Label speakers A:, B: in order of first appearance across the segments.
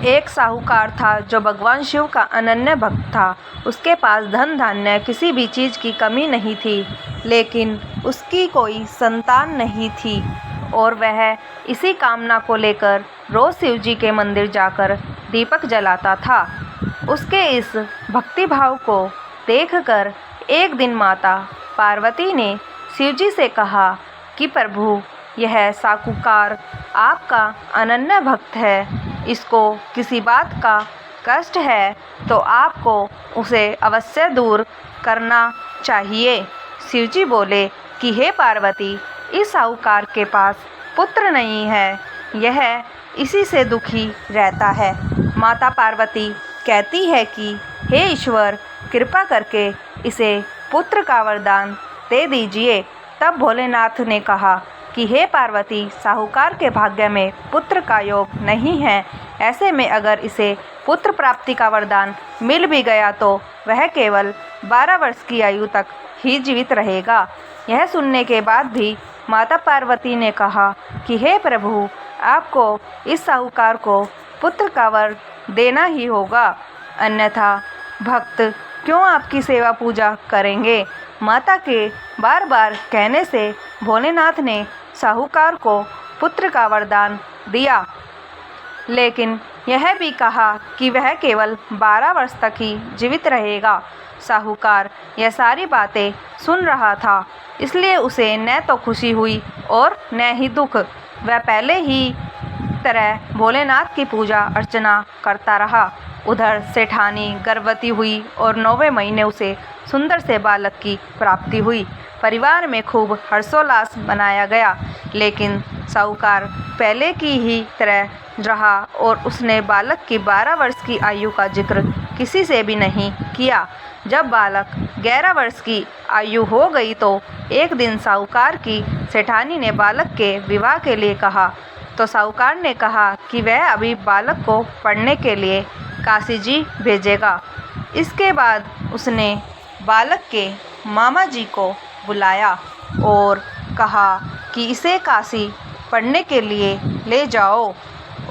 A: एक साहूकार था जो भगवान शिव का अनन्य भक्त था। उसके पास धन धान्य किसी भी चीज़ की कमी नहीं थी, लेकिन उसकी कोई संतान नहीं थी और वह इसी कामना को लेकर रोज शिव जी के मंदिर जाकर दीपक जलाता था। उसके इस भक्तिभाव को देखकर एक दिन माता पार्वती ने शिव जी से कहा कि प्रभु, यह साहूकार आपका अनन्य भक्त है। इसको किसी बात का कष्ट है तो आपको उसे अवश्य दूर करना चाहिए। शिवजी बोले कि हे पार्वती, इस साहूकार के पास पुत्र नहीं है, यह इसी से दुखी रहता है। माता पार्वती कहती है कि हे ईश्वर, कृपा करके इसे पुत्र का वरदान दे दीजिए। तब भोलेनाथ ने कहा कि हे पार्वती, साहूकार के भाग्य में पुत्र का योग नहीं है। ऐसे में अगर इसे पुत्र प्राप्ति का वरदान मिल भी गया तो वह केवल 12 वर्ष की आयु तक ही जीवित रहेगा। यह सुनने के बाद भी माता पार्वती ने कहा कि हे प्रभु, आपको इस साहूकार को पुत्र का वर देना ही होगा, अन्यथा भक्त क्यों आपकी सेवा पूजा करेंगे। माता के बार बार कहने से भोलेनाथ ने साहूकार को पुत्र का वरदान दिया, लेकिन यह भी कहा कि वह केवल 12 वर्ष तक ही जीवित रहेगा। साहूकार यह सारी बातें सुन रहा था, इसलिए उसे न तो खुशी हुई और न ही दुख। वह पहले ही तरह भोलेनाथ की पूजा अर्चना करता रहा। उधर सेठानी गर्भवती हुई और 9वें महीने उसे सुंदर से बालक की प्राप्ति हुई। परिवार में खूब हर्षोल्लास मनाया गया, लेकिन साहूकार पहले की ही तरह रहा और उसने बालक की 12 वर्ष की आयु का जिक्र किसी से भी नहीं किया। जब बालक 11 वर्ष की आयु हो गई तो एक दिन साहूकार की सेठानी ने बालक के विवाह के लिए कहा, तो साहूकार ने कहा कि वह अभी बालक को पढ़ने के लिए काशी जी भेजेगा। इसके बाद उसने बालक के मामा जी को बुलाया और कहा कि इसे काशी पढ़ने के लिए ले जाओ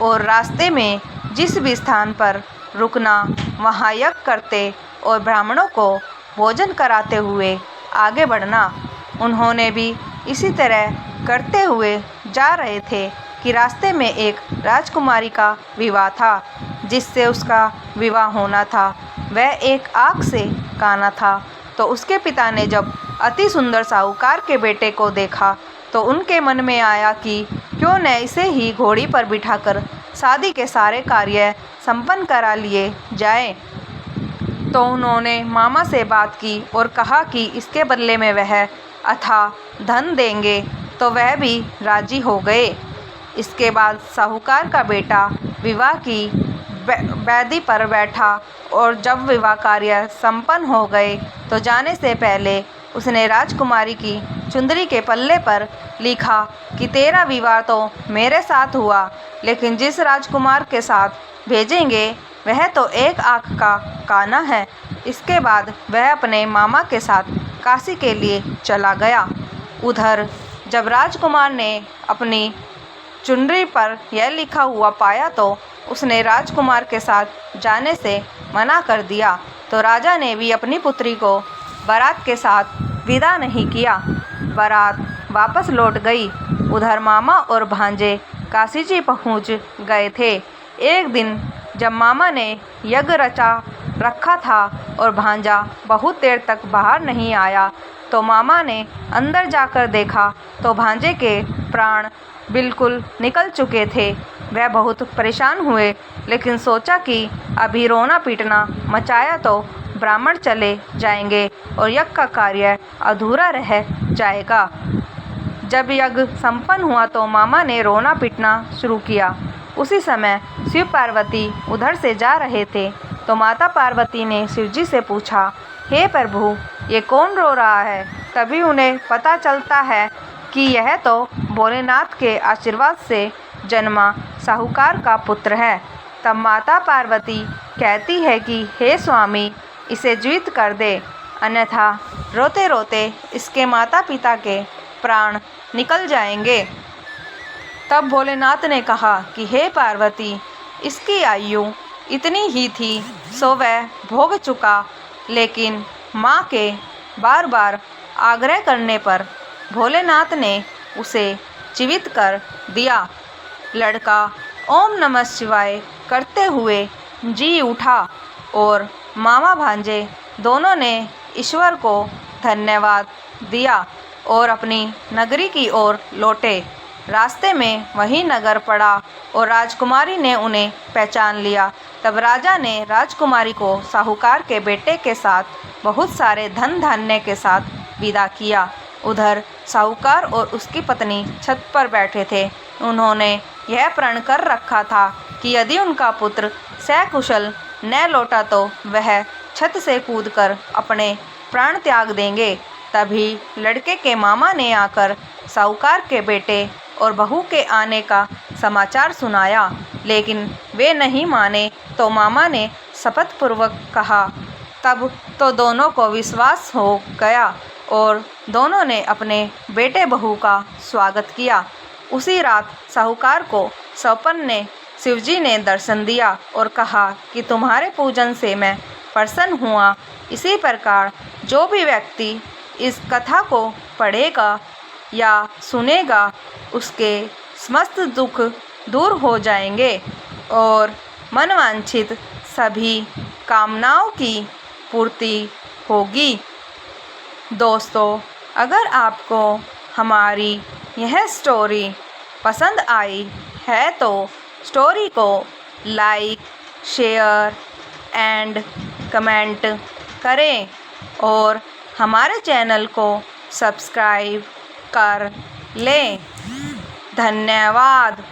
A: और रास्ते में जिस भी स्थान पर रुकना वहाँ यज्ञ करते और ब्राह्मणों को भोजन कराते हुए आगे बढ़ना। उन्होंने भी इसी तरह करते हुए जा रहे थे कि रास्ते में एक राजकुमारी का विवाह था, जिससे उसका विवाह होना था। वह एक आँख से काना था। तो उसके पिता ने जब अति सुंदर साहूकार के बेटे को देखा तो उनके मन में आया कि क्यों न इसे ही घोड़ी पर बिठाकर शादी के सारे कार्य संपन्न करा लिए जाए। तो उन्होंने मामा से बात की और कहा कि इसके बदले में वह अथाह धन देंगे, तो वह भी राजी हो गए। इसके बाद साहूकार का बेटा विवाह की वेदी पर बैठा और जब विवाह कार्य संपन्न हो गए तो जाने से पहले उसने राजकुमारी की चुंदरी के पल्ले पर लिखा कि तेरा विवाह तो मेरे साथ हुआ, लेकिन जिस राजकुमार के साथ भेजेंगे वह तो एक आँख का काना है। इसके बाद वह अपने मामा के साथ काशी के लिए चला गया। उधर जब राजकुमार ने अपनी चुनरी पर यह लिखा हुआ पाया तो उसने राजकुमार के साथ जाने से मना कर दिया। तो राजा ने भी अपनी पुत्री को बारात के साथ विदा नहीं किया। बारात वापस लौट गई। उधर मामा और भांजे काशी जी पहुँच गए थे। एक दिन जब मामा ने यज्ञ रचा रखा था और भांजा बहुत देर तक बाहर नहीं आया, तो मामा ने अंदर जाकर देखा तो भांजे के प्राण बिल्कुल निकल चुके थे। वह बहुत परेशान हुए, लेकिन सोचा कि अभी रोना पीटना मचाया तो ब्राह्मण चले जाएंगे और यज्ञ का कार्य अधूरा रह जाएगा। जब यज्ञ संपन्न हुआ तो मामा ने रोना पीटना शुरू किया। उसी समय शिव पार्वती उधर से जा रहे थे, तो माता पार्वती ने शिवजी से पूछा, हे प्रभु, ये कौन रो रहा है। तभी उन्हें पता चलता है कि यह तो भोलेनाथ के आशीर्वाद से जन्मा साहूकार का पुत्र है। तब माता पार्वती कहती है कि हे स्वामी, इसे जीवित कर दे, अन्यथा रोते रोते इसके माता पिता के प्राण निकल जाएंगे। तब भोलेनाथ ने कहा कि हे पार्वती, इसकी आयु इतनी ही थी सो वह भोग चुका, लेकिन माँ के बार बार आग्रह करने पर भोलेनाथ ने उसे जीवित कर दिया। लड़का ओम नमः शिवाय करते हुए जी उठा और मामा भांजे दोनों ने ईश्वर को धन्यवाद दिया और अपनी नगरी की ओर लौटे। रास्ते में वही नगर पड़ा और राजकुमारी ने उन्हें पहचान लिया। तब राजा ने राजकुमारी को साहूकार के बेटे के साथ बहुत सारे धन धान्य के साथ विदा किया। उधर साहूकार और उसकी पत्नी छत पर बैठे थे। उन्होंने यह प्रण कर रखा था कि यदि उनका पुत्र सकुशल न लौटा तो वह छत से कूदकर अपने प्राण त्याग देंगे। तभी लड़के के मामा ने आकर साहूकार के बेटे और बहू के आने का समाचार सुनाया, लेकिन वे नहीं माने तो मामा ने शपथ पूर्वक कहा। तब तो दोनों को विश्वास हो गया और दोनों ने अपने बेटे बहू का स्वागत किया। उसी रात साहूकार को स्वप्न ने शिवजी ने दर्शन दिया और कहा कि तुम्हारे पूजन से मैं प्रसन्न हुआ। इसी प्रकार जो भी व्यक्ति इस कथा को पढ़ेगा या सुनेगा उसके समस्त दुख दूर हो जाएंगे और मनवांछित सभी कामनाओं की पूर्ति होगी। दोस्तों, अगर आपको हमारी यह स्टोरी पसंद आई है तो स्टोरी को लाइक, शेयर एंड कमेंट करें और हमारे चैनल को सब्सक्राइब कर लें। धन्यवाद।